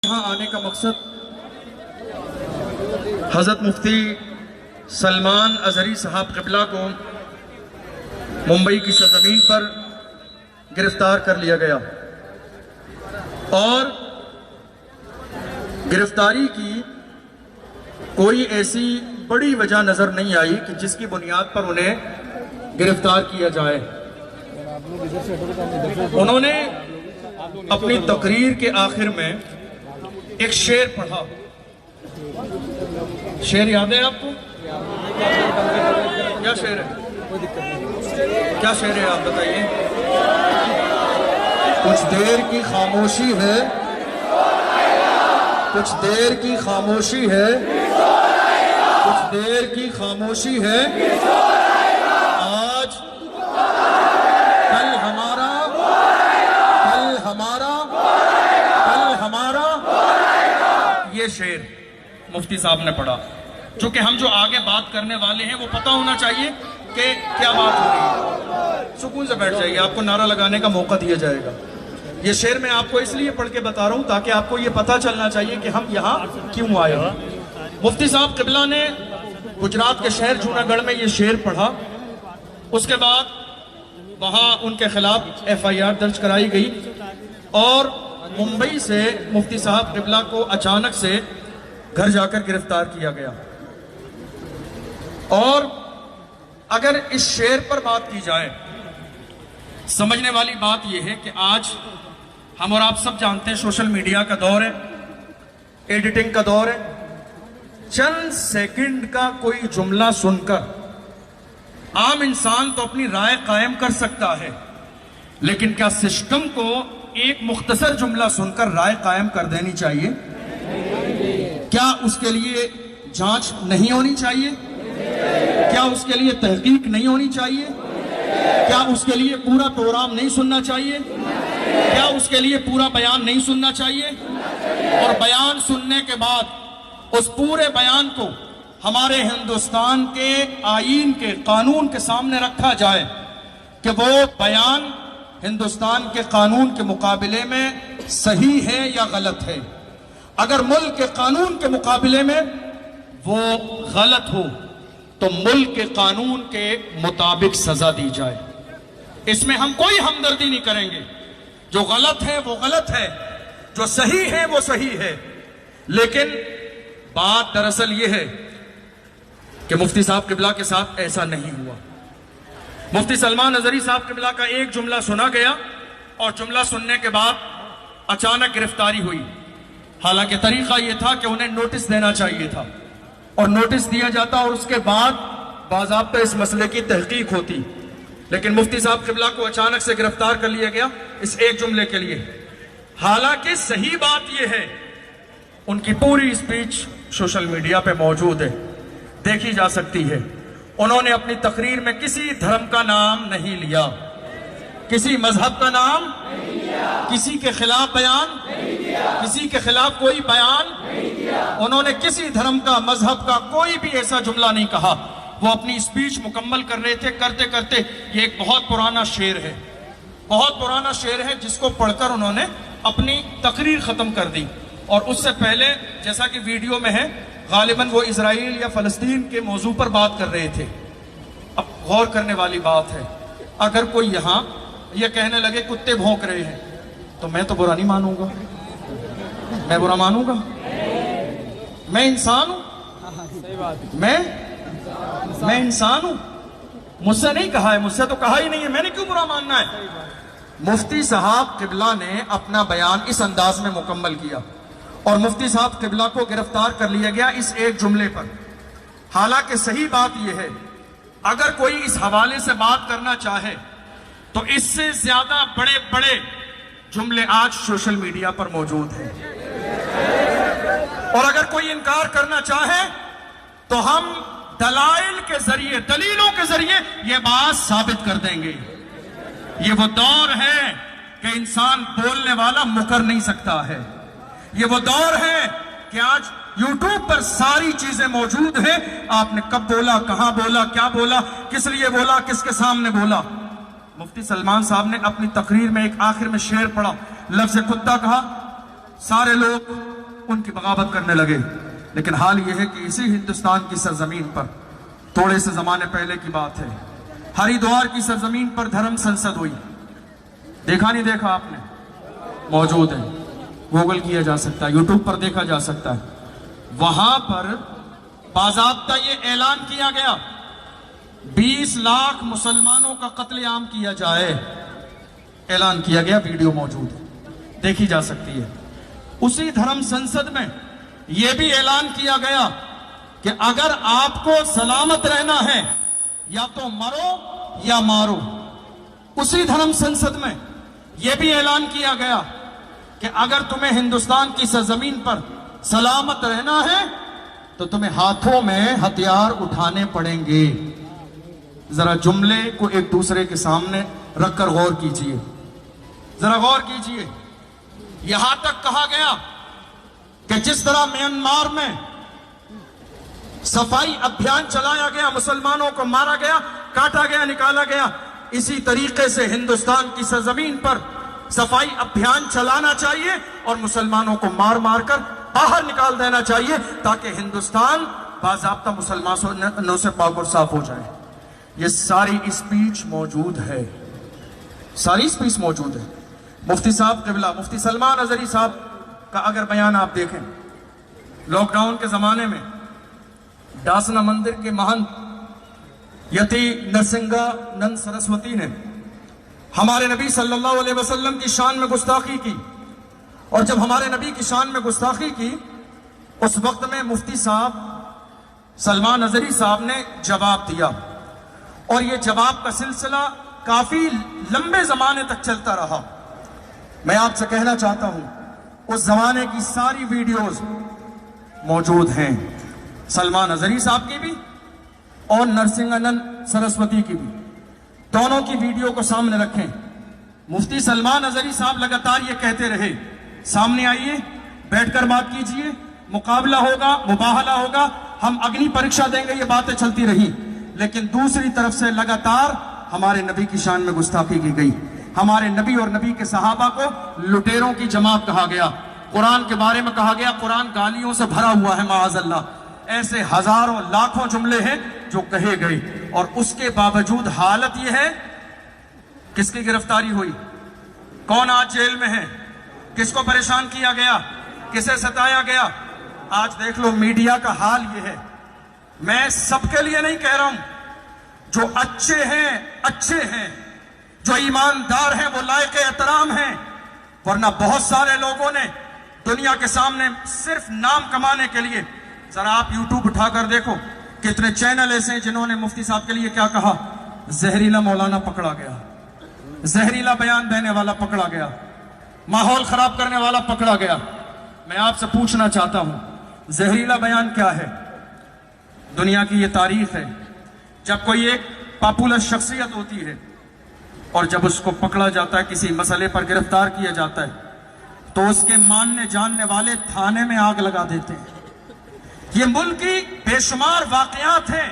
یہاں آنے کا مقصد حضرت مفتی سلمان اظہری صاحب قبلہ کو ممبئی کی سرزمین پر گرفتار کر لیا گیا اور گرفتاری کی کوئی ایسی بڑی وجہ نظر نہیں آئی کہ جس کی بنیاد پر انہیں گرفتار کیا جائے۔ انہوں نے اپنی تقریر کے آخر میں ایک شعر پڑھا۔ شعر یاد ہے آپ کو؟ کیا شعر ہے؟ کیا شعر ہے آپ بتائیے؟ کچھ دیر کی خاموشی ہے، کچھ دیر کی خاموشی ہے، کچھ دیر کی خاموشی ہے، آج کل ہمارا، کل ہمارا، کل ہمارا، یہ شعر مفتی صاحب نے پڑھا۔ چونکہ ہم جو آگے بات کرنے والے ہیں وہ پتہ ہونا چاہیے کہ کیا بات ہو رہی ہے۔ سکون سے بیٹھ جائیے، آپ کو نعرہ لگانے کا موقع دیا جائے گا۔ یہ شعر میں آپ کو اس لیے پڑھ کے بتا رہا ہوں تاکہ آپ کو یہ پتہ چلنا چاہیے کہ ہم یہاں کیوں آئے ہیں۔ مفتی صاحب قبلہ نے گجرات کے شہر جوناگڑھ میں یہ شعر پڑھا، اس کے بعد وہاں ان کے خلاف FIR درج کرائی گئی اور ممبئی سے مفتی صاحب قبلہ کو اچانک سے گھر جا کر گرفتار کیا گیا۔ اور اگر اس شعر پر بات کی جائے، سمجھنے والی بات یہ ہے کہ آج ہم اور آپ سب جانتے ہیں سوشل میڈیا کا دور ہے، ایڈیٹنگ کا دور ہے۔ چند سیکنڈ کا کوئی جملہ سن کر عام انسان تو اپنی رائے قائم کر سکتا ہے، لیکن کیا سسٹم کو ایک مختصر جملہ سن کر رائے قائم کر دینی چاہیے؟ کیا اس کے لیے جانچ نہیں ہونی چاہیے؟ کیا اس کے لیے تحقیق نہیں ہونی چاہیے؟ کیا اس کے لیے پورا پروگرام نہیں سننا چاہیے؟ کیا اس کے لیے پورا بیان نہیں سننا چاہیے؟ اور بیان سننے کے بعد اس پورے بیان کو ہمارے ہندوستان کے آئین کے قانون کے سامنے رکھا جائے کہ وہ بیان ہندوستان کے قانون کے مقابلے میں صحیح ہے یا غلط ہے۔ اگر ملک کے قانون کے مقابلے میں وہ غلط ہو تو ملک کے قانون کے مطابق سزا دی جائے۔ اس میں ہم کوئی ہمدردی نہیں کریں گے۔ جو غلط ہے وہ غلط ہے، جو صحیح ہے وہ صحیح ہے۔ لیکن بات دراصل یہ ہے کہ مفتی صاحب قبلہ کے ساتھ ایسا نہیں ہوا۔ مفتی سلمان اظہری صاحب قبلہ کا ایک جملہ سنا گیا اور جملہ سننے کے بعد اچانک گرفتاری ہوئی۔ حالانکہ طریقہ یہ تھا کہ انہیں نوٹس دینا چاہیے تھا اور نوٹس دیا جاتا اور اس کے بعد باضابطہ اس مسئلے کی تحقیق ہوتی، لیکن مفتی صاحب قبلہ کو اچانک سے گرفتار کر لیا گیا اس ایک جملے کے لیے۔ حالانکہ صحیح بات یہ ہے، ان کی پوری اسپیچ سوشل میڈیا پہ موجود ہے، دیکھی جا سکتی ہے۔ انہوں نے اپنی تقریر میں کسی دھرم کا نام نہیں لیا، کسی مذہب کا نام نہیں لیا، کسی کے خلاف بیان نہیں دیا، کسی کے خلاف کوئی بیان نہیں دیا۔ انہوں نے کسی دھرم کا، مذہب کا کوئی بھی ایسا جملہ نہیں کہا۔ وہ اپنی اسپیچ مکمل کر رہے تھے، کرتے کرتے یہ ایک بہت پرانا شعر ہے، بہت پرانا شعر ہے جس کو پڑھ کر انہوں نے اپنی تقریر ختم کر دی۔ اور اس سے پہلے جیسا کہ ویڈیو میں ہے، غالباً وہ اسرائیل یا فلسطین کے موضوع پر بات کر رہے تھے۔ اب غور کرنے والی بات ہے، اگر کوئی یہاں یہ کہنے لگے کتے بھونک رہے ہیں تو میں تو برا نہیں مانوں گا، میں برا مانوں گا؟ میں انسان ہوں، میں انسان ہوں، مجھ سے نہیں کہا ہے، مجھ سے تو کہا ہی نہیں ہے، میں نے کیوں برا ماننا ہے؟ مفتی صاحب قبلہ نے اپنا بیان اس انداز میں مکمل کیا اور مفتی صاحب قبلہ کو گرفتار کر لیا گیا اس ایک جملے پر۔ حالانکہ صحیح بات یہ ہے، اگر کوئی اس حوالے سے بات کرنا چاہے تو اس سے زیادہ بڑے بڑے جملے آج سوشل میڈیا پر موجود ہیں، اور اگر کوئی انکار کرنا چاہے تو ہم دلائل کے ذریعے، دلیلوں کے ذریعے یہ بات ثابت کر دیں گے۔ یہ وہ دور ہے کہ انسان بولنے والا مکر نہیں سکتا ہے۔ یہ وہ دور ہے کہ آج یوٹیوب پر ساری چیزیں موجود ہیں، آپ نے کب بولا، کہاں بولا، کیا بولا، کس لیے بولا، کس کے سامنے بولا۔ مفتی سلمان صاحب نے اپنی تقریر میں ایک آخر میں شعر پڑھا، لفظ کتا کہا، سارے لوگ ان کی بغاوت کرنے لگے. لیکن حال یہ ہے کہ اسی ہندوستان کی سرزمین پر تھوڑے سے زمانے پہلے کی بات ہے، ہریدوار کی سرزمین پر دھرم سنسد ہوئی. دیکھا نہیں دیکھا آپ نے؟ موجود ہے، گوگل کیا جا سکتا ہے، یوٹیوب پر دیکھا جا سکتا ہے. وہاں پر باضابطہ یہ اعلان کیا گیا 20 لاکھ مسلمانوں کا قتل عام کیا جائے. اعلان کیا گیا، ویڈیو موجود ہے، دیکھی جا سکتی ہے. اسی دھرم سنسد میں یہ بھی اعلان کیا گیا کہ اگر آپ کو سلامت رہنا ہے یا تو مرو یا مارو. اسی دھرم سنسد میں یہ بھی اعلان کیا گیا کہ اگر تمہیں ہندوستان کی سرزمین پر سلامت رہنا ہے تو تمہیں ہاتھوں میں ہتھیار اٹھانے پڑیں گے. ذرا جملے کو ایک دوسرے کے سامنے رکھ کر غور کیجئے، ذرا غور کیجئے. یہاں تک کہا گیا کہ جس طرح میانمار میں صفائی ابھیان چلایا گیا، مسلمانوں کو مارا گیا، کاٹا گیا، نکالا گیا، اسی طریقے سے ہندوستان کی سرزمین پر صفائی ابھیان چلانا چاہیے اور مسلمانوں کو مار مار کر باہر نکال دینا چاہیے تاکہ ہندوستان باضابطہ مسلمانوں سے پاک اور صاف ہو جائے. یہ ساری اسپیچ موجود ہے، ساری اسپیچ موجود ہے. مفتی صاحب قبلہ، مفتی سلمان اظہری صاحب کا اگر بیان آپ دیکھیں، لاک ڈاؤن کے زمانے میں ڈاسنا مندر کے مہنت یتی نرسنگا نند سرسوتی نے ہمارے نبی صلی اللہ علیہ وسلم کی شان میں گستاخی کی. اور جب ہمارے نبی کی شان میں گستاخی کی، اس وقت میں مفتی صاحب سلمان اظہری صاحب نے جواب دیا، اور یہ جواب کا سلسلہ کافی لمبے زمانے تک چلتا رہا. میں آپ سے کہنا چاہتا ہوں اس زمانے کی ساری ویڈیوز موجود ہیں، سلمان اظہری صاحب کی بھی اور نرسنگانند سرسوتی کی بھی. دونوں کی ویڈیو کو سامنے رکھیں. مفتی سلمان اظہری صاحب لگاتار یہ کہتے رہے، سامنے آئیے، بیٹھ کر بات کیجئے، مقابلہ ہوگا، مباہلہ ہوگا، ہم اگنی پریکشا دیں گے. یہ باتیں چلتی رہی. لیکن دوسری طرف سے لگاتار ہمارے نبی کی شان میں گستاخی کی گئی. ہمارے نبی اور نبی کے صحابہ کو لٹیروں کی جماعت کہا گیا. قرآن کے بارے میں کہا گیا قرآن گالیوں سے بھرا ہوا ہے، معاذ اللہ. ایسے ہزاروں لاکھوں جملے ہیں جو کہے گئے، اور اس کے باوجود حالت یہ ہے. کس کی گرفتاری ہوئی؟ کون آج جیل میں ہے؟ کس کو پریشان کیا گیا؟ کسے ستایا گیا؟ آج دیکھ لو میڈیا کا حال یہ ہے. میں سب کے لیے نہیں کہہ رہا ہوں، جو اچھے ہیں، جو ایماندار ہیں، وہ لائق احترام ہیں. ورنہ بہت سارے لوگوں نے دنیا کے سامنے صرف نام کمانے کے لیے، ذرا آپ یوٹیوب اٹھا کر دیکھو کتنے چینل ایسے ہیں جنہوں نے مفتی صاحب کے لیے کیا کہا؟ زہریلا مولانا پکڑا گیا، زہریلا بیان دینے والا پکڑا گیا، ماحول خراب کرنے والا پکڑا گیا. میں آپ سے پوچھنا چاہتا ہوں، زہریلا بیان کیا ہے؟ دنیا کی یہ تاریخ ہے، جب کوئی ایک پاپولر شخصیت ہوتی ہے اور جب اس کو پکڑا جاتا ہے، کسی مسئلے پر گرفتار کیا جاتا ہے، تو اس کے ماننے جاننے والے تھانے میں آگ لگا دیتے ہیں. یہ ملک کی بے شمار واقعات ہیں،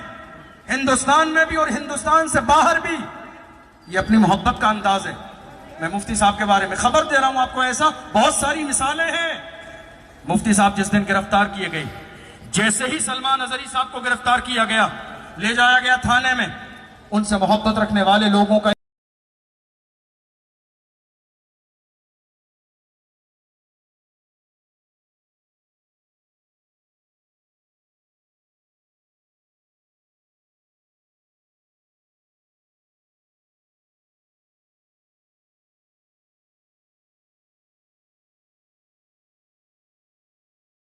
ہندوستان میں بھی اور ہندوستان سے باہر بھی. یہ اپنی محبت کا انداز ہے. میں مفتی صاحب کے بارے میں خبر دے رہا ہوں آپ کو، ایسا بہت ساری مثالیں ہیں. مفتی صاحب جس دن گرفتار کیے گئے، جیسے ہی سلمان اظہری صاحب کو گرفتار کیا گیا، لے جایا گیا تھانے میں، ان سے محبت رکھنے والے لوگوں کا